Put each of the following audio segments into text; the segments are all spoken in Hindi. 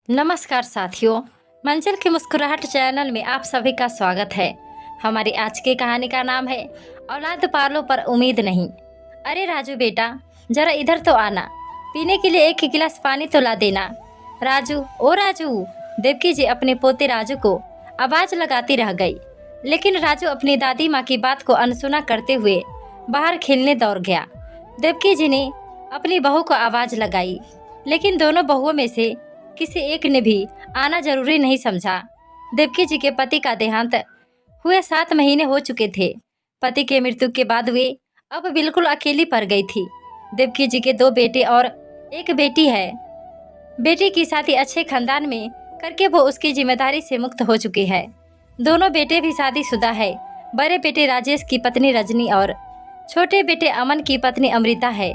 नमस्कार साथियों, मंजिल की मुस्कुराहट चैनल में आप सभी का स्वागत है। हमारी आज की कहानी का नाम है औलाद पालो पर उम्मीद नहीं। अरे राजू बेटा, जरा इधर तो आना, पीने के लिए एक गिलास पानी तो ला देना। राजू, ओ राजू। देवकी जी अपने पोते राजू को आवाज लगाती रह गई, लेकिन राजू अपनी दादी माँ की बात को अनसुना करते हुए बाहर खेलने दौड़ गया। देवकी जी ने अपनी बहू को आवाज लगाई, लेकिन दोनों बहुओं में से किसी एक ने भी आना जरूरी नहीं समझा। देवकी जी के पति का देहांत हुए 7 महीने हो चुके थे। पति के मृत्यु के बाद वे अब बिल्कुल अकेली पड़ गई थी। देवकी जी के 2 बेटे और एक बेटी है। बेटी की शादी अच्छे खानदान में करके वो उसकी जिम्मेदारी से मुक्त हो चुकी है। दोनों बेटे भी शादीशुदा है। बड़े बेटे राजेश की पत्नी रजनी और छोटे बेटे अमन की पत्नी अमृता है।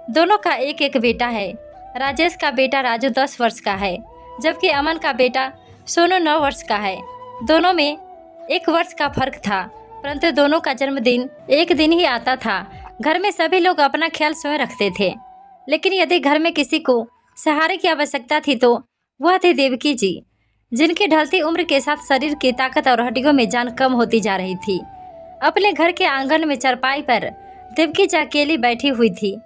दोनों का एक एक बेटा है। राजेश का बेटा राजू 10 वर्ष का है, जबकि अमन का बेटा सोनू 9 वर्ष का है। दोनों में 1 वर्ष का फर्क था, परंतु दोनों का जन्मदिन एक दिन ही आता था। घर में सभी लोग अपना ख्याल स्वयं रखते थे, लेकिन यदि घर में किसी को सहारे की आवश्यकता थी तो वह थे देवकी जी, जिनकी ढलती उम्र के साथ शरीर की ताकत और हड्डियों में जान कम होती जा रही थी। अपने घर के आंगन में चारपाई पर देवकी जी अकेली बैठी हुई थी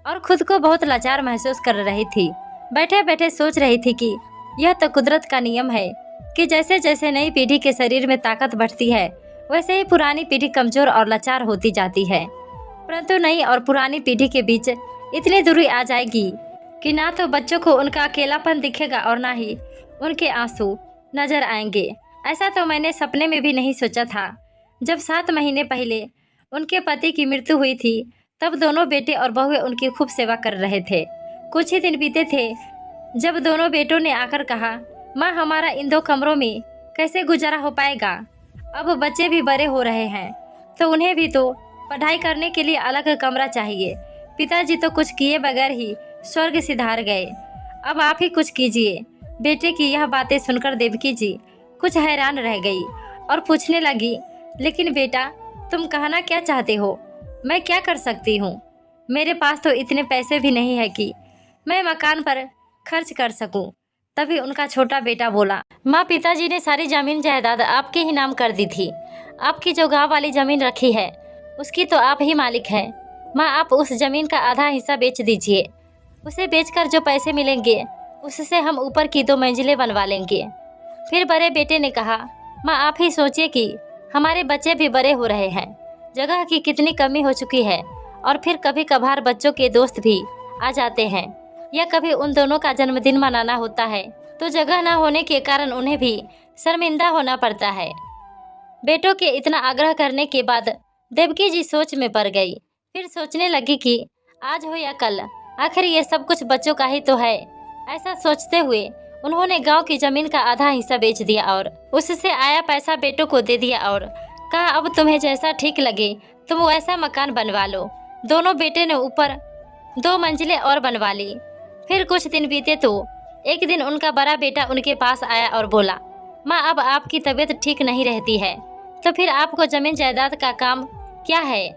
और खुद को बहुत लाचार महसूस कर रही थी। बैठे बैठे सोच रही थी कि यह तो कुदरत का नियम है कि जैसे जैसे नई पीढ़ी के शरीर में ताकत बढ़ती है, वैसे ही पुरानी पीढ़ी कमजोर और लाचार होती जाती है। परंतु नई और पुरानी पीढ़ी के बीच इतनी दूरी आ जाएगी कि ना तो बच्चों को उनका अकेलापन दिखेगा और ना ही उनके आंसू नजर आएंगे। ऐसा तो मैंने सपने में भी नहीं सोचा था। जब 7 महीने पहले उनके पति की मृत्यु हुई थी, तब दोनों बेटे और बहुएं उनकी खूब सेवा कर रहे थे। कुछ ही दिन बीते थे जब दोनों बेटों ने आकर कहा, माँ, हमारा इन 2 कमरों में कैसे गुजारा हो पाएगा। अब बच्चे भी बड़े हो रहे हैं तो उन्हें भी तो पढ़ाई करने के लिए अलग कमरा चाहिए। पिताजी तो कुछ किए बगैर ही स्वर्ग सिधार गए, अब आप ही कुछ कीजिए। बेटे की यह बातें सुनकर देवकी जी कुछ हैरान रह गई और पूछने लगी, लेकिन बेटा, तुम कहना क्या चाहते हो? मैं क्या कर सकती हूँ? मेरे पास तो इतने पैसे भी नहीं है कि मैं मकान पर खर्च कर सकूँ। तभी उनका छोटा बेटा बोला, माँ, पिताजी ने सारी जमीन जायदाद आपके ही नाम कर दी थी। आपकी जो गांव वाली जमीन रखी है उसकी तो आप ही मालिक हैं। माँ, आप उस जमीन का आधा हिस्सा बेच दीजिए। उसे बेचकर जो पैसे मिलेंगे उससे हम ऊपर की 2 मंजिलें बनवा लेंगे। फिर बड़े बेटे ने कहा, माँ, आप ही सोचिए कि हमारे बच्चे भी बड़े हो रहे हैं, जगह की कितनी कमी हो चुकी है, और फिर कभी कभार बच्चों के दोस्त भी आ जाते हैं, या कभी उन दोनों का जन्मदिन मनाना होता है तो जगह न होने के कारण उन्हें भी शर्मिंदा होना पड़ता है। बेटों के इतना आग्रह करने के बाद देवकी जी सोच में पड़ गई। फिर सोचने लगी कि आज हो या कल, आखिर ये सब कुछ बच्चों का ही तो है। ऐसा सोचते हुए उन्होंने गांव की जमीन का आधा हिस्सा बेच दिया और उससे आया पैसा बेटों को दे दिया और कहा, अब तुम्हें जैसा ठीक लगे तुम वैसा मकान बनवा लो। दोनों बेटे ने ऊपर 2 मंजिलें और बनवा ली। फिर कुछ दिन बीते तो एक दिन उनका बड़ा बेटा उनके पास आया और बोला, माँ, अब आपकी तबीयत ठीक नहीं रहती है तो फिर आपको जमीन जायदाद का काम क्या है?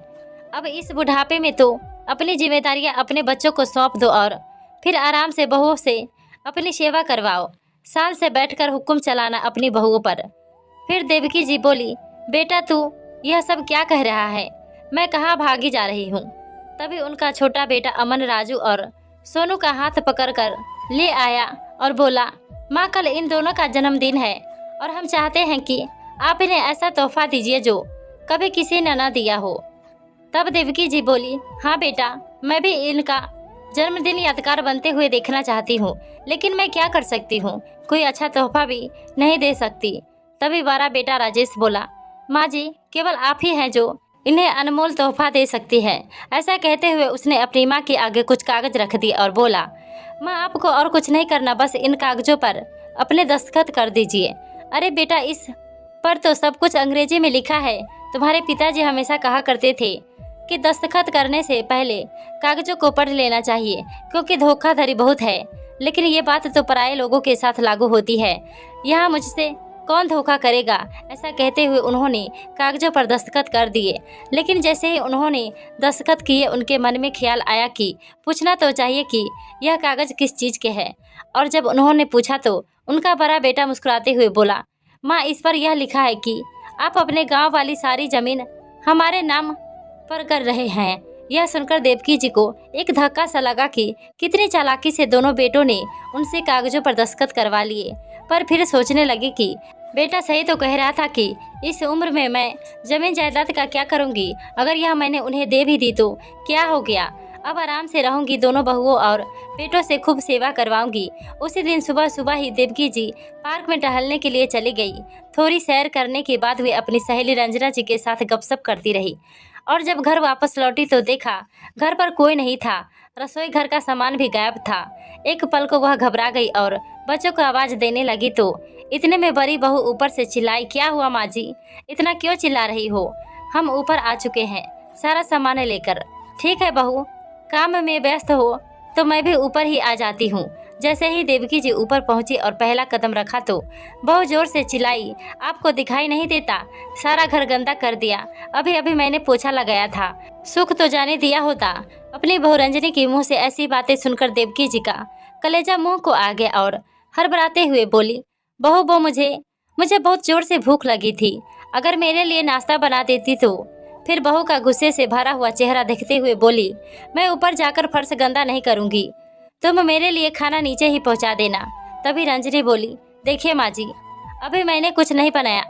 अब इस बुढ़ापे में तो अपनी जिम्मेदारियाँ अपने बच्चों को सौंप दो और फिर आराम से बहुओं से अपनी सेवा करवाओ। शान से बैठकर हुक्म चलाना अपनी बहुओं पर। फिर देवकी जी बोली, बेटा, तू यह सब क्या कह रहा है? मैं कहाँ भागी जा रही हूँ? तभी उनका छोटा बेटा अमन राजू और सोनू का हाथ पकड़कर ले आया और बोला, माँ, कल इन दोनों का जन्मदिन है और हम चाहते हैं कि आप इन्हें ऐसा तोहफा दीजिए जो कभी किसी ने न दिया हो। तब देवकी जी बोली, हाँ बेटा, मैं भी इनका जन्मदिन यादगार बनते हुए देखना चाहती हूँ, लेकिन मैं क्या कर सकती हूँ? कोई अच्छा तोहफा भी नहीं दे सकती। तभी बड़ा बेटा राजेश बोला, माँ जी, केवल आप ही हैं जो इन्हें अनमोल तोहफा दे सकती है। ऐसा कहते हुए उसने अपनी माँ के आगे कुछ कागज रख दिए और बोला, माँ, आपको और कुछ नहीं करना, बस इन कागजों पर अपने दस्तखत कर दीजिए। अरे बेटा, इस पर तो सब कुछ अंग्रेजी में लिखा है। तुम्हारे पिताजी हमेशा कहा करते थे कि दस्तखत करने से पहले कागजों को पढ़ लेना चाहिए, क्योंकि धोखाधड़ी बहुत है। लेकिन ये बात तो पराये लोगों के साथ लागू होती है। यहाँ मुझसे कौन धोखा करेगा। ऐसा कहते हुए उन्होंने कागजों पर दस्तखत कर दिए। लेकिन जैसे ही उन्होंने दस्तखत किए उनके मन में ख्याल आया कि पूछना तो चाहिए कि यह कागज किस चीज़ के है। और जब उन्होंने पूछा तो उनका बड़ा बेटा मुस्कुराते हुए बोला, माँ, इस पर यह लिखा है कि आप अपने गाँव वाली सारी जमीन हमारे नाम पर कर रहे हैं। यह सुनकर देवकी जी को एक धक्का सा लगा कि कितनी चालाकी से दोनों बेटों ने उनसे कागजों पर दस्तखत करवा लिए। पर फिर सोचने लगे कि बेटा सही तो कह रहा था कि इस उम्र में मैं जमीन जायदाद का क्या करूंगी। अगर यह मैंने उन्हें दे भी दी तो क्या हो गया। अब आराम से रहूंगी, दोनों बहुओं और बेटों से खूब सेवा करवाऊंगी। उसी दिन सुबह सुबह ही देवकी जी पार्क में टहलने के लिए चली गई। थोड़ी सैर करने के बाद वे अपनी सहेली रंजना जी के साथ गपशप करती रही और जब घर वापस लौटी तो देखा घर पर कोई नहीं था। रसोई घर का सामान भी गायब था। एक पल को वह घबरा गई और बच्चों को आवाज़ देने लगी तो इतने में बड़ी बहू ऊपर से चिल्लाई, क्या हुआ माँ जी, इतना क्यों चिल्ला रही हो। हम ऊपर आ चुके हैं सारा सामान लेकर। ठीक है बहू, काम में व्यस्त हो तो मैं भी ऊपर ही आ जाती हूँ। जैसे ही देवकी जी ऊपर पहुंची और पहला कदम रखा तो बहुत जोर से चिल्लाई, आपको दिखाई नहीं देता, सारा घर गंदा कर दिया। अभी अभी मैंने पोछा लगाया था, सुख तो जाने दिया होता। अपनी बहू रंजनी के मुंह से ऐसी बातें सुनकर देवकी जी का कलेजा मुंह को आ गया और हड़बड़ाते हुए बोली, बहू मुझे बहुत जोर से भूख लगी थी, अगर मेरे लिए नाश्ता बना देती तो। फिर बहू का गुस्से से भरा हुआ चेहरा देखते हुए बोली, मैं ऊपर जाकर फर्श गंदा नहीं करूँगी, तुम मेरे लिए खाना नीचे ही पहुंचा देना। तभी रंजनी बोली, देखिए माँ जी, अभी मैंने कुछ नहीं बनाया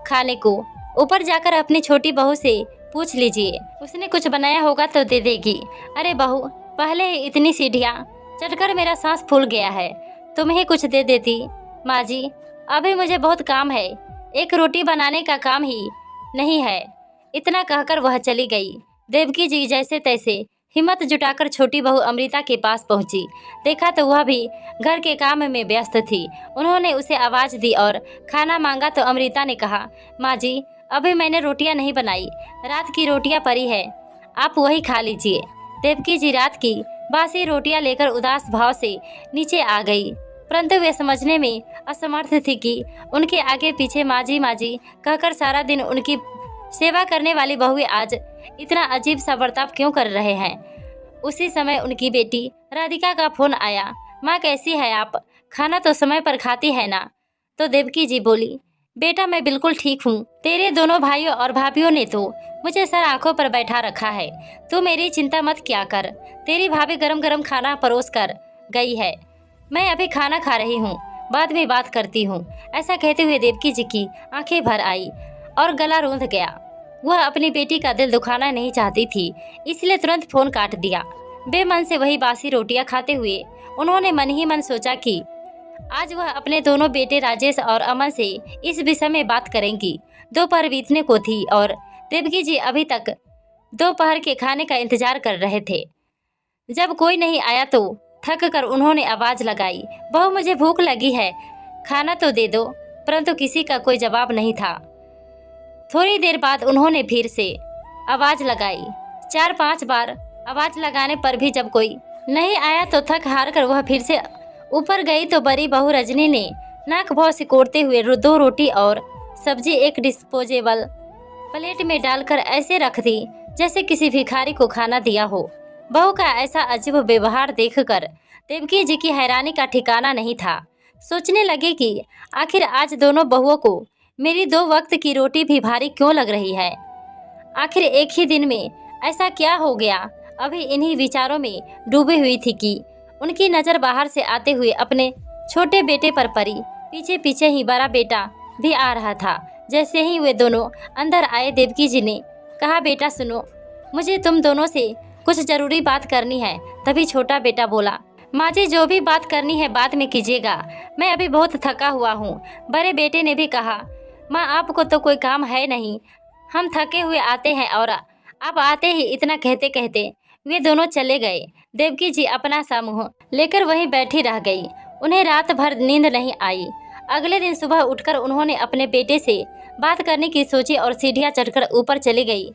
खाने को, ऊपर जाकर अपनी छोटी बहू से पूछ लीजिए, उसने कुछ बनाया होगा तो दे देगी। अरे बहू, पहले ही इतनी सीढ़ियाँ चढ़कर मेरा सांस फूल गया है, तुम्हें कुछ दे देती। माँ जी, अभी मुझे बहुत काम है, एक रोटी बनाने का काम ही नहीं है। इतना कहकर वह चली गई। देवकी जी जैसे तैसे हिम्मत जुटाकर छोटी बहू अमृता के पास पहुंची। देखा तो वह भी घर के काम में व्यस्त थी। उन्होंने उसे आवाज़ दी और खाना मांगा तो अमृता ने कहा, माँ जी, अभी मैंने रोटियां नहीं बनाई, रात की रोटियां पड़ी है, आप वही खा लीजिए। देवकी जी रात की बासी रोटियां लेकर उदास भाव से नीचे आ गई, परंतु वे समझने में असमर्थ थी कि उनके आगे पीछे माँ जी कहकर सारा दिन उनकी सेवा करने वाली बहुएं आज इतना अजीब सा बर्ताव क्यों कर रहे हैं। उसी समय उनकी बेटी राधिका का फोन आया, माँ कैसी है आप, खाना तो समय पर खाती है ना। तो देवकी जी बोली, बेटा मैं बिल्कुल ठीक हूँ, तेरे दोनों भाइयों और भाभियों ने तो मुझे सर आंखों पर बैठा रखा है, तू मेरी चिंता मत किया कर, तेरी भाभी गरम गरम खाना परोस कर गई है, मैं अभी खाना खा रही हूँ, बाद में बात करती हूँ। ऐसा कहते हुए देवकी जी की आंखें भर आई और गला रूंध गया। वह अपनी बेटी का दिल दुखाना नहीं चाहती थी, इसलिए तुरंत फोन काट दिया। बेमन से वही बासी रोटियां खाते हुए उन्होंने मन ही मन सोचा कि आज वह अपने दोनों बेटे राजेश और अमन से इस विषय में बात करेंगी। दोपहर बीतने को थी और देवकी जी अभी तक दोपहर के खाने का इंतजार कर रहे थे। जब कोई नहीं आया तो थक कर उन्होंने आवाज लगाई, बहू मुझे भूख लगी है, खाना तो दे दो। परंतु किसी का कोई जवाब नहीं था। थोड़ी देर बाद उन्होंने फिर से आवाज लगाई। 4-5 बार आवाज लगाने पर भी जब कोई नहीं आया तो थक हार कर वह फिर से ऊपर गई तो बड़ी बहू रजनी ने नाक भौं सिकोड़ते हुए 2 रोटी और सब्जी एक डिस्पोजेबल प्लेट में डालकर ऐसे रख दी जैसे किसी भिखारी को खाना दिया हो। बहू का ऐसा अजीब व्यवहार देखकर देवकी जी की हैरानी का ठिकाना नहीं था। सोचने लगे कि आखिर आज दोनों बहुओं को मेरी 2 वक्त की रोटी भी भारी क्यों लग रही है। आखिर एक ही दिन में ऐसा क्या हो गया। अभी इन्हीं विचारों में डूबी हुई थी कि उनकी नज़र बाहर से आते हुए अपने छोटे बेटे पर पड़ी। पीछे पीछे ही बड़ा बेटा भी आ रहा था। जैसे ही वे दोनों अंदर आए देवकी जी ने कहा, बेटा सुनो, मुझे तुम दोनों से कुछ ज़रूरी बात करनी है। तभी छोटा बेटा बोला, माँ जी जो भी बात करनी है बाद में कीजिएगा, मैं अभी बहुत थका हुआ हूँ। बड़े बेटे ने भी कहा, माँ आपको तो कोई काम है नहीं, हम थके हुए आते हैं। और आप आते ही इतना कहते कहते वे दोनों चले गए। देवकी जी अपना सा मुँह लेकर वहीं बैठी रह गई। उन्हें रात भर नींद नहीं आई। अगले दिन सुबह उठकर उन्होंने अपने बेटे से बात करने की सोची और सीढ़ियाँ चढ़कर ऊपर चली गई।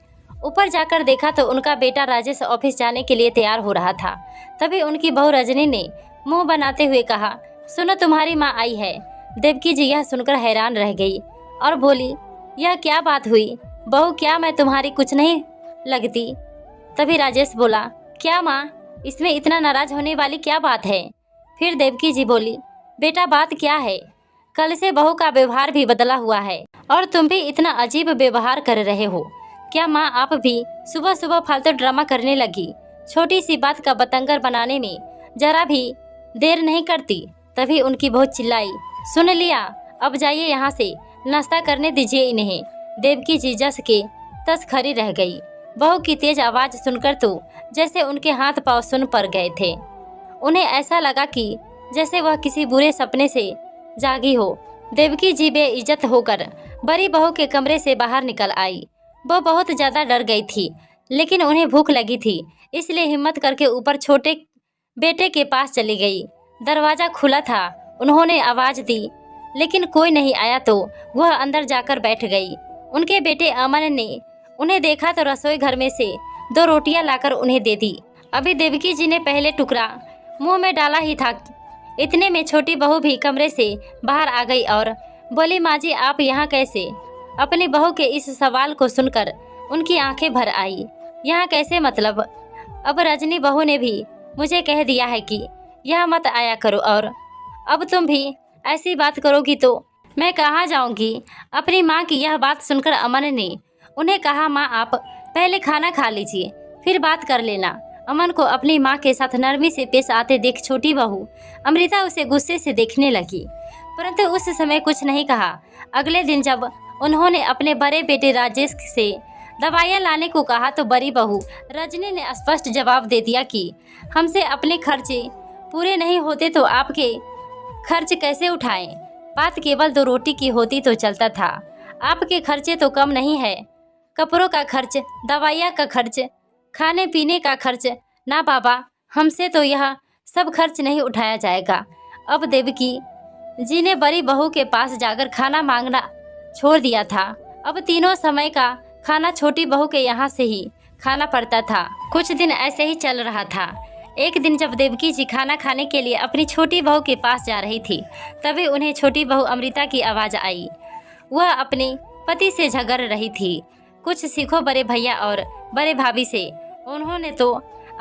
ऊपर जाकर देखा तो उनका बेटा राजेश ऑफिस जाने के लिए तैयार हो रहा था। तभी उनकी बहू रजनी ने मुंह बनाते हुए कहा, सुनो तुम्हारी माँ आई है। देवकी जी यह सुनकर हैरान रह गई और बोली, यह क्या बात हुई बहू, क्या मैं तुम्हारी कुछ नहीं लगती? तभी राजेश बोला, क्या माँ, इसमें इतना नाराज होने वाली क्या बात है? फिर देवकी जी बोली, बेटा बात क्या है, कल से बहू का व्यवहार भी बदला हुआ है और तुम भी इतना अजीब व्यवहार कर रहे हो। क्या माँ आप भी सुबह सुबह फालतू ड्रामा करने लगी? छोटी सी बात का बतंगर बनाने में जरा भी देर नहीं करती। तभी उनकी बहू चिल्लाई, सुन लिया, अब जाइए यहाँ से, नाश्ता करने दीजिए इन्हें। देवकी जी जस के तस खड़ी रह गई। बहू की तेज आवाज सुनकर तो जैसे उनके हाथ पांव सुन पड़ गए थे। उन्हें ऐसा लगा कि जैसे वह किसी बुरे सपने से जागी हो। देवकी जी बेइज्जत होकर बड़ी बहू के कमरे से बाहर निकल आई। वह बहुत ज़्यादा डर गई थी, लेकिन उन्हें भूख लगी थी, इसलिए हिम्मत करके ऊपर छोटे बेटे के पास चली गई। दरवाज़ा खुला था, उन्होंने आवाज़ दी, लेकिन कोई नहीं आया तो वह अंदर जाकर बैठ गई। उनके बेटे अमन ने उन्हें देखा तो रसोई घर में से 2 रोटियां लाकर उन्हें दे दी। अभी देवकी जी ने पहले टुकड़ा मुंह में डाला ही था, इतने में छोटी बहू भी कमरे से बाहर आ गई और बोली, माँ जी आप यहाँ कैसे? अपनी बहू के इस सवाल को सुनकर उनकी आंखें भर आई। यहाँ कैसे मतलब? अब रजनी बहू ने भी मुझे कह दिया है कि यह मत आया करो, और अब तुम भी ऐसी बात करोगी तो मैं कहाँ जाऊँगी? अपनी माँ की यह बात सुनकर अमन ने उन्हें कहा, माँ आप पहले खाना खा लीजिए, फिर बात कर लेना। अमन को अपनी माँ के साथ नरमी से पेश आते देख छोटी बहू अमृता उसे गुस्से से देखने लगी, परंतु उस समय कुछ नहीं कहा। अगले दिन जब उन्होंने अपने बड़े बेटे राजेश से दवाइयाँ लाने को कहा तो बड़ी बहू रजनी ने स्पष्ट जवाब दे दिया कि हमसे अपने खर्चे पूरे नहीं होते तो आपके खर्च कैसे उठाएं? बात केवल 2 रोटी की होती तो चलता था, आपके खर्चे तो कम नहीं है। कपड़ों का खर्च, दवाइयाँ का खर्च, खाने पीने का खर्च, ना बाबा हमसे तो यह सब खर्च नहीं उठाया जाएगा। अब देवकी जी ने बड़ी बहू के पास जाकर खाना मांगना छोड़ दिया था। अब तीनों समय का खाना छोटी बहू के यहाँ से ही खाना पड़ता था। कुछ दिन ऐसे ही चल रहा था। एक दिन जब देवकी जी खाना खाने के लिए अपनी छोटी बहू के पास जा रही थी, तभी उन्हें छोटी बहू अमृता की आवाज़ आई। वह अपने पति से झगड़ रही थी, कुछ सीखो बड़े भैया और बड़े भाभी से। उन्होंने तो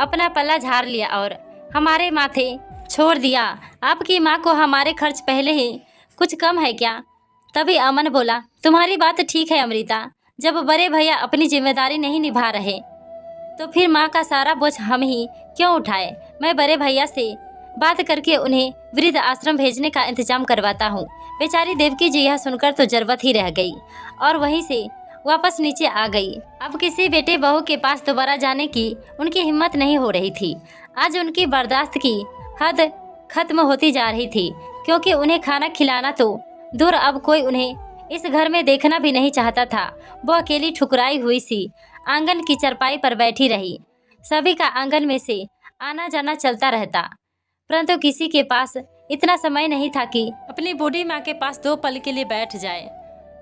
अपना पल्ला झाड़ लिया और हमारे माथे छोड़ दिया। आपकी माँ को हमारे खर्च पहले ही कुछ कम है क्या? तभी अमन बोला, तुम्हारी बात ठीक है अमृता, जब बड़े भैया अपनी जिम्मेदारी नहीं निभा रहे तो फिर माँ का सारा बोझ हम ही क्यों उठाए? मैं बड़े भैया से बात करके उन्हें वृद्ध आश्रम भेजने का इंतजाम करवाता हूँ। बेचारी देवकी जी यह सुनकर तो जरूरत ही रह गई और वहीं से वापस नीचे आ गई। अब किसी बेटे बहू के पास दोबारा जाने की उनकी हिम्मत नहीं हो रही थी। आज उनकी बर्दाश्त की हद खत्म होती जा रही थी, क्योंकि उन्हें खाना खिलाना तो दूर, अब कोई उन्हें इस घर में देखना भी नहीं चाहता था। वो अकेली ठुकराई हुई सी आंगन की चरपाई पर बैठी रही। सभी का आंगन में से आना जाना चलता रहता, परंतु किसी के पास इतना समय नहीं था कि अपनी बूढ़ी माँ के पास 2 पल के लिए बैठ जाए।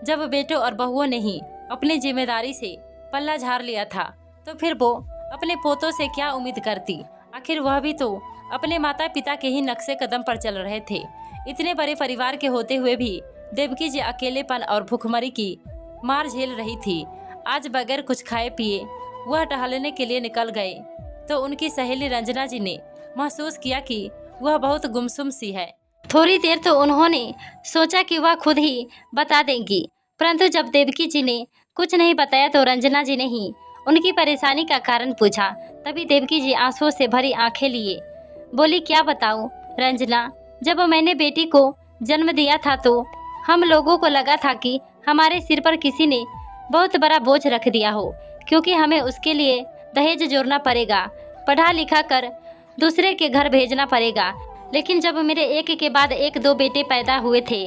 जब बेटों और बहुओं ने ही अपनी जिम्मेदारी से पल्ला झाड़ लिया था तो फिर वो अपने पोतों से क्या उम्मीद करती? आखिर वह भी तो अपने माता पिता के ही नक्शे कदम पर चल रहे थे। इतने बड़े परिवार के होते हुए भी देवकी जी अकेलेपन और भूखमरी की मार झेल रही थी। आज बगैर कुछ खाए पिए वह टहलने के लिए निकल गए तो उनकी सहेली रंजना जी ने महसूस किया कि वह बहुत गुमसुम सी है। थोड़ी देर तो उन्होंने सोचा कि वह खुद ही बता देंगी, परंतु जब देवकी जी ने कुछ नहीं बताया तो रंजना जी ने ही उनकी परेशानी का कारण पूछा। तभी देवकी जी आंसुओं से भरी आंखें लिए बोली, क्या बताऊं रंजना, जब मैंने बेटी को जन्म दिया था तो हम लोगों को लगा था कि हमारे सिर पर किसी ने बहुत बड़ा बोझ रख दिया हो, क्योंकि हमें उसके लिए दहेज जोड़ना पड़ेगा, पढ़ा लिखा कर दूसरे के घर भेजना पड़ेगा। लेकिन जब मेरे एक के बाद एक 2 बेटे पैदा हुए थे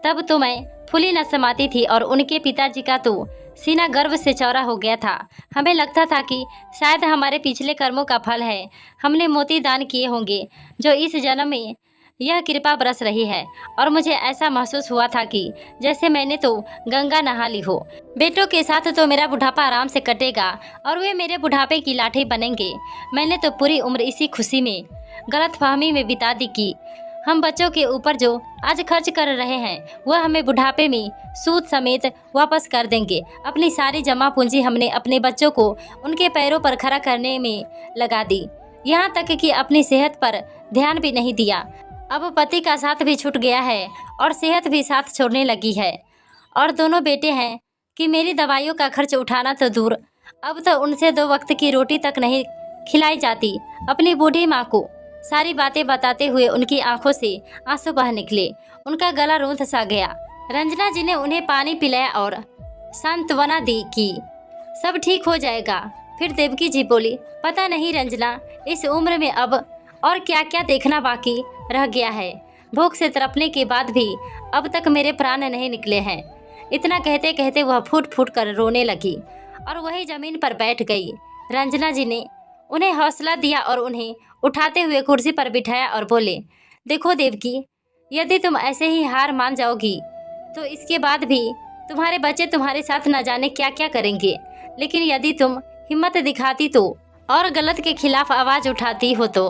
तब तो मैं फूली न समाती थी और उनके पिताजी का तो सीना गर्व से चौड़ा हो गया था। हमें लगता था कि शायद हमारे पिछले कर्मों का फल है, हमने मोती दान किए होंगे जो इस जन्म में यह कृपा बरस रही है। और मुझे ऐसा महसूस हुआ था कि जैसे मैंने तो गंगा नहा ली हो। बेटों के साथ तो मेरा बुढ़ापा आराम से कटेगा और वे मेरे बुढ़ापे की लाठी बनेंगे। मैंने तो पूरी उम्र इसी खुशी में, गलतफहमी में बिता दी कि हम बच्चों के ऊपर जो आज खर्च कर रहे हैं वह हमें बुढ़ापे में सूद समेत वापस कर देंगे। अपनी सारी जमा पूंजी हमने अपने बच्चों को उनके पैरों पर खड़ा करने में लगा दी, यहाँ तक कि अपनी सेहत पर ध्यान भी नहीं दिया। अब पति का साथ भी छूट गया है और सेहत भी साथ छोड़ने लगी है। और दोनों बेटे हैं कि मेरी दवाइयों का खर्च उठाना तो दूर, अब तो उनसे 2 वक्त की रोटी तक नहीं खिलाई जाती। अपनी बूढ़ी माँ को सारी बातें बताते हुए उनकी आंखों से आंसू बह निकले। उनका गला रूंध सा गया। रंजना जी ने उन्हें पानी पिलाया और सांत्वना दी कि सब ठीक हो जाएगा। फिर देवकी जी बोली, पता नहीं रंजना, इस उम्र में अब और क्या क्या देखना बाकी रह गया है। भूख से तड़पने के बाद भी अब तक मेरे प्राण नहीं निकले हैं। इतना कहते कहते वह फूट फूट कर रोने लगी और वही जमीन पर बैठ गई। रंजना जी ने उन्हें हौसला दिया और उन्हें उठाते हुए कुर्सी पर बिठाया और बोले, देखो देवकी, यदि तुम ऐसे ही हार मान जाओगी तो इसके बाद भी तुम्हारे बच्चे तुम्हारे साथ न जाने क्या क्या करेंगे। लेकिन यदि तुम हिम्मत दिखाती तो और गलत के खिलाफ आवाज़ उठाती हो तो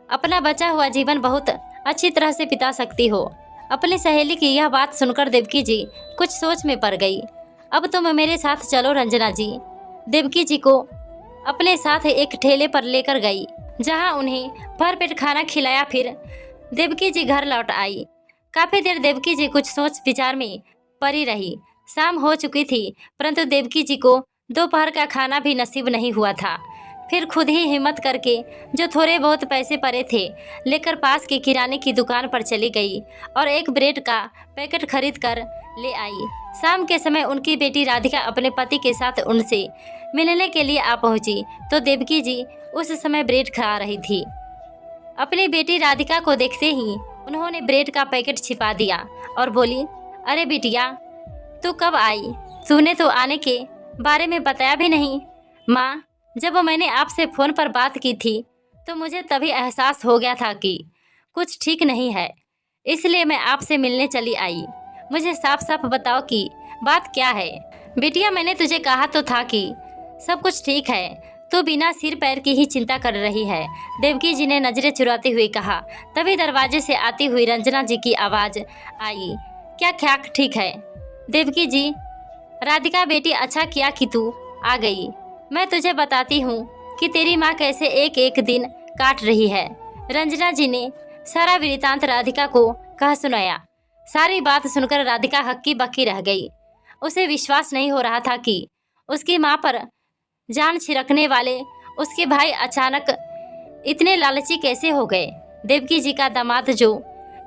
अपना बचा हुआ जीवन बहुत अच्छी तरह से बिता सकती हो। अपनी सहेली की यह बात सुनकर देवकी जी कुछ सोच में पड़ गई। अब तुम मेरे साथ चलो रंजना जी। देवकी जी को अपने साथ एक ठेले पर लेकर गई, जहां उन्हें भरपेट खाना खिलाया। फिर देवकी जी घर लौट आई। काफ़ी देर देवकी जी कुछ सोच विचार में पड़ी रही। शाम हो चुकी थी, परंतु देवकी जी को दोपहर का खाना भी नसीब नहीं हुआ था। फिर खुद ही हिम्मत करके जो थोड़े बहुत पैसे पड़े थे लेकर पास के किराने की दुकान पर चली गई और एक ब्रेड का पैकेट खरीद कर ले आई। शाम के समय उनकी बेटी राधिका अपने पति के साथ उनसे मिलने के लिए आ पहुंची तो देवकी जी उस समय ब्रेड खा रही थी। अपनी बेटी राधिका को देखते ही उन्होंने ब्रेड का पैकेट छिपा दिया और बोली, अरे बिटिया, तू कब आई? तूने तो आने के बारे में बताया भी नहीं। माँ, जब मैंने आपसे फ़ोन पर बात की थी तो मुझे तभी एहसास हो गया था कि कुछ ठीक नहीं है, इसलिए मैं आपसे मिलने चली आई। मुझे साफ साफ बताओ कि बात क्या है। बिटिया, मैंने तुझे कहा तो था कि सब कुछ ठीक है, तो बिना सिर पैर की ही चिंता कर रही है, देवकी जी ने नजरें चुराते हुए कहा। तभी दरवाजे से आती हुई रंजना जी की आवाज़ आई, क्या ख्याक ठीक है? देवकी जी, राधिका बेटी, अच्छा किया कि तू आ गई। मैं तुझे बताती हूँ कि तेरी माँ कैसे एक एक दिन काट रही है। रंजना जी ने सारा वृतांत राधिका को कह सुनाया। सारी बात सुनकर राधिका हक्की बक्की रह गई। उसे विश्वास नहीं हो रहा था कि उसकी माँ पर जान छिड़कने वाले उसके भाई अचानक इतने लालची कैसे हो गए। देवकी जी का दामाद जो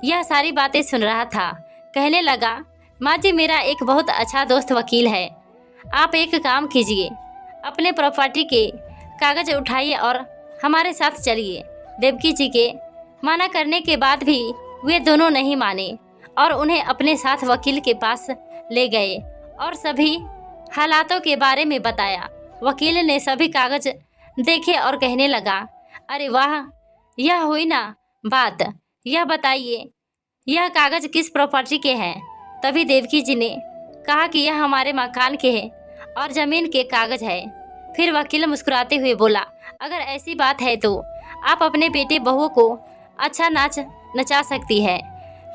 यह सारी बातें सुन रहा था कहने लगा, माँ जी, मेरा एक बहुत अच्छा दोस्त वकील है। आप एक काम कीजिए, अपने प्रॉपर्टी के कागज उठाइए और हमारे साथ चलिए। देवकी जी के मना करने के बाद भी वे दोनों नहीं माने और उन्हें अपने साथ वकील के पास ले गए और सभी हालातों के बारे में बताया। वकील ने सभी कागज देखे और कहने लगा, अरे वाह, यह हुई ना बात। यह बताइए, यह कागज किस प्रॉपर्टी के हैं? तभी देवकी जी ने कहा कि यह हमारे मकान के हैं और ज़मीन के कागज है। फिर वकील मुस्कुराते हुए बोला, अगर ऐसी बात है तो आप अपने बेटे बहू को अच्छा नाच नचा सकती है।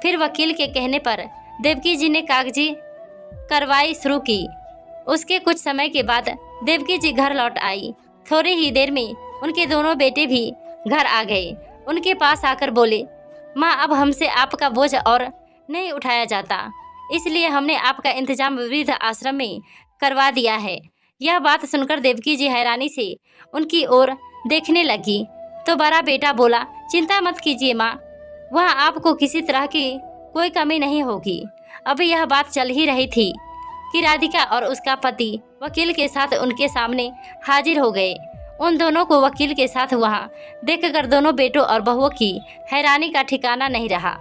फिर वकील के कहने पर देवकी जी ने कागजी कार्रवाई शुरू की। उसके कुछ समय के बाद देवकी जी घर लौट आई। थोड़ी ही देर में उनके दोनों बेटे भी घर आ गए। उनके पास आकर बोले, माँ, अब हमसे आपका बोझ और नहीं उठाया जाता, इसलिए हमने आपका इंतजाम वृद्ध आश्रम में करवा दिया है। यह बात सुनकर देवकी जी हैरानी से उनकी ओर देखने लगी तो बड़ा बेटा बोला, चिंता मत कीजिए माँ, वहाँ आपको किसी तरह की कोई कमी नहीं होगी। अभी यह बात चल ही रही थी कि राधिका और उसका पति वकील के साथ उनके सामने हाजिर हो गए। उन दोनों को वकील के साथ वहाँ देखकर दोनों बेटों और बहुओं की हैरानी का ठिकाना नहीं रहा।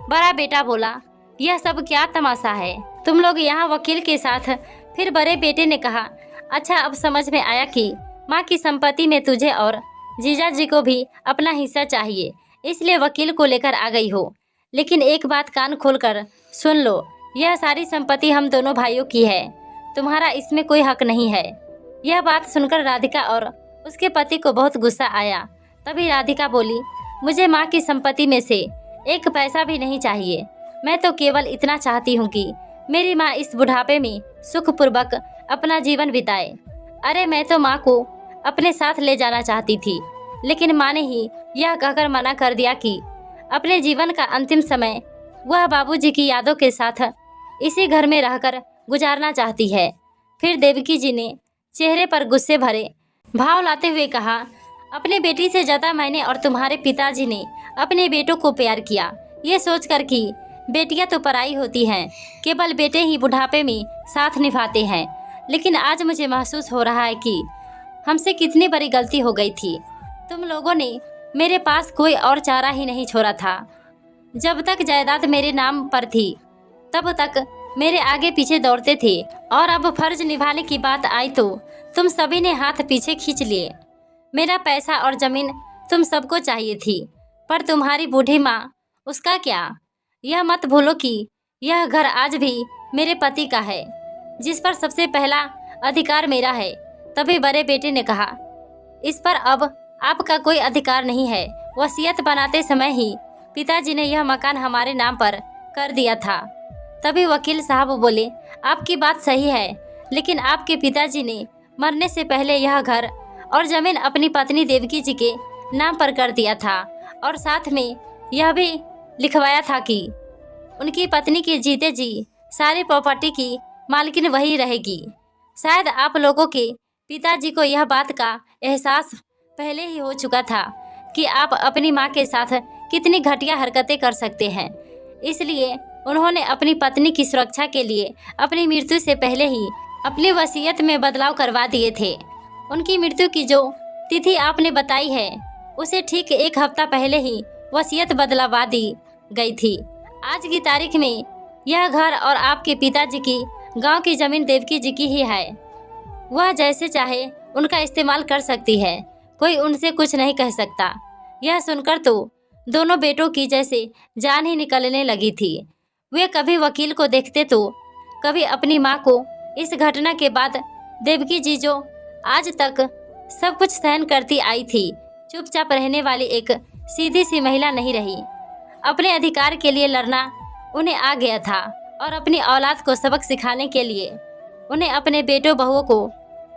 बड़ा बेटा बोला, यह सब क्या तमाशा है, तुम लोग यहाँ वकील के साथ? फिर बड़े बेटे ने कहा, अच्छा, अब समझ में आया कि माँ की संपत्ति में तुझे और जीजा जी को भी अपना हिस्सा चाहिए, इसलिए वकील को लेकर आ गई हो। लेकिन एक बात कान खोलकर सुन लो, यह सारी संपत्ति हम दोनों भाइयों की है, तुम्हारा इसमें कोई हक नहीं है। यह बात सुनकर राधिका और उसके पति को बहुत गुस्सा आया। तभी राधिका बोली, मुझे माँ की संपत्ति में से एक पैसा भी नहीं चाहिए। मैं तो केवल इतना चाहती हूँ कि मेरी माँ इस बुढ़ापे में सुखपूर्वक अपना जीवन बिताए। अरे मैं तो माँ को अपने साथ ले जाना चाहती थी, लेकिन माँ ने ही यह कहकर मना कर दिया कि अपने जीवन का अंतिम समय वह बाबूजी की यादों के साथ इसी घर में रहकर गुजारना चाहती है। फिर देवकी जी ने चेहरे पर गुस्से भरे भाव लाते हुए कहा, अपनी बेटी से ज़्यादा मैंने और तुम्हारे पिताजी ने अपने बेटों को प्यार किया, ये सोचकर कि बेटियां तो पराई होती हैं, केवल बेटे ही बुढ़ापे में साथ निभाते हैं। लेकिन आज मुझे महसूस हो रहा है कि हमसे कितनी बड़ी गलती हो गई थी। तुम लोगों ने मेरे पास कोई और चारा ही नहीं छोड़ा था। जब तक जायदाद मेरे नाम पर थी तब तक मेरे आगे पीछे दौड़ते थे, और अब फर्ज निभाने की बात आई तो तुम सभी ने हाथ पीछे खींच लिए। मेरा पैसा और जमीन तुम सबको चाहिए थी, पर तुम्हारी बूढ़ी माँ, उसका क्या? यह मत भूलो कि यह घर आज भी मेरे पति का है, जिस पर सबसे पहला अधिकार मेरा है। तभी बड़े बेटे ने कहा, इस पर अब आपका कोई अधिकार नहीं है। वसीयत बनाते समय ही पिताजी ने यह मकान हमारे नाम पर कर दिया था। तभी वकील साहब बोले, आपकी बात सही है, लेकिन आपके पिताजी ने मरने से पहले यह घर और जमीन अपनी पत्नी देवकी जी के नाम पर कर दिया था, और साथ में यह भी लिखवाया था कि उनकी पत्नी के जीते जी सारी प्रॉपर्टी की मालकिन वही रहेगी। शायद आप लोगों के पिताजी को यह बात का एहसास पहले ही हो चुका था कि आप अपनी माँ के साथ कितनी घटिया हरकतें कर सकते हैं, इसलिए उन्होंने अपनी पत्नी की सुरक्षा के लिए अपनी मृत्यु से पहले ही अपनी वसीयत में बदलाव करवा दिए थे। उनकी मृत्यु की जो तिथि आपने बताई है, उसे ठीक एक हफ्ता पहले ही वसीयत बदलवा दी गई थी। आज की तारीख में यह घर और आपके पिताजी की गांव की जमीन देवकी जी की ही है। वह जैसे चाहे उनका इस्तेमाल कर सकती है, कोई उनसे कुछ नहीं कह सकता। यह सुनकर तो दोनों बेटों की जैसे जान ही निकलने लगी थी। वे कभी वकील को देखते तो कभी अपनी माँ को। इस घटना के बाद देवकी जी, जो आज तक सब कुछ सहन करती आई थी, चुपचाप रहने वाली एक सीधी सी महिला नहीं रही। अपने अधिकार के लिए लड़ना उन्हें आ गया था, और अपनी औलाद को सबक सिखाने के लिए उन्हें अपने बेटों बहुओं को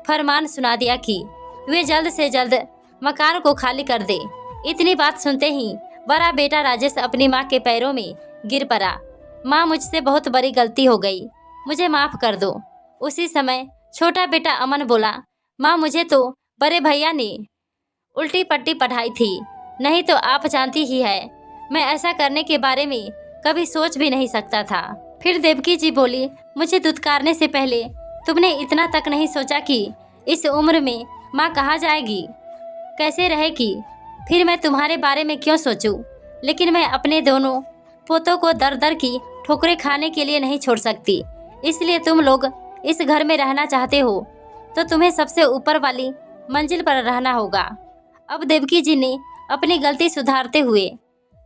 फरमान सुना दिया कि वे जल्द से जल्द मकान को खाली कर दे। इतनी बात सुनते ही बड़ा बेटा राजेश अपनी माँ के पैरों में गिर पड़ा। माँ, मुझसे बहुत बड़ी गलती हो गई, मुझे माफ़ कर दो। उसी समय छोटा बेटा अमन बोला, माँ, मुझे तो बड़े भैया ने उल्टी पट्टी पढ़ाई थी, नहीं तो आप जानती ही है मैं ऐसा करने के बारे में कभी सोच भी नहीं सकता था। फिर देवकी जी बोली, मुझे दुत्कारने से पहले तुमने इतना तक नहीं सोचा कि इस उम्र में माँ कहाँ जाएगी, कैसे रहेगी? फिर मैं तुम्हारे बारे में क्यों सोचूं? लेकिन मैं अपने दोनों पोतों को दर दर की ठोकरें खाने के लिए नहीं छोड़ सकती। इसलिए तुम लोग इस घर में रहना चाहते हो तो तुम्हें सबसे ऊपर वाली मंजिल पर रहना होगा। अब देवकी जी ने अपनी गलती सुधारते हुए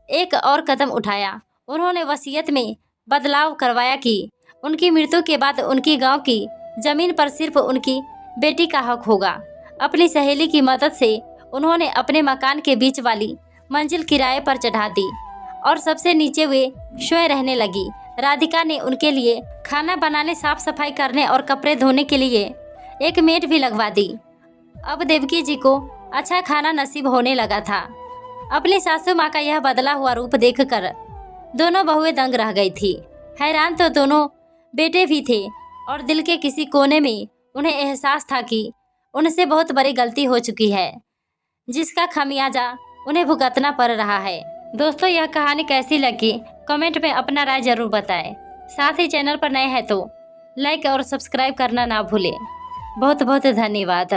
एक और कदम उठाया। उन्होंने वसीयत में बदलाव करवाया कि उनकी मृत्यु के बाद उनकी गांव की जमीन पर सिर्फ उनकी बेटी का हक होगा। अपनी सहेली की मदद से उन्होंने अपने मकान के बीच वाली मंजिल किराए पर चढ़ा दी, और सबसे नीचे वे स्वयं रहने लगी। राधिका ने उनके लिए खाना बनाने, साफ सफाई करने और कपड़े धोने के लिए एक मेड भी लगवा दी। अब देवकी जी को अच्छा खाना नसीब होने लगा था। अपनी सासू माँ का यह बदला हुआ रूप देखकर दोनों बहुएं दंग रह गई थी। हैरान तो दोनों बेटे भी थे, और दिल के किसी कोने में उन्हें एहसास था कि उनसे बहुत बड़ी गलती हो चुकी है, जिसका खामियाजा उन्हें भुगतना पड़ रहा है। दोस्तों, यह कहानी कैसी लगी कमेंट में अपना राय जरूर बताएं। साथ ही चैनल पर नए हैं तो लाइक और सब्सक्राइब करना ना भूलें। बहुत बहुत धन्यवाद।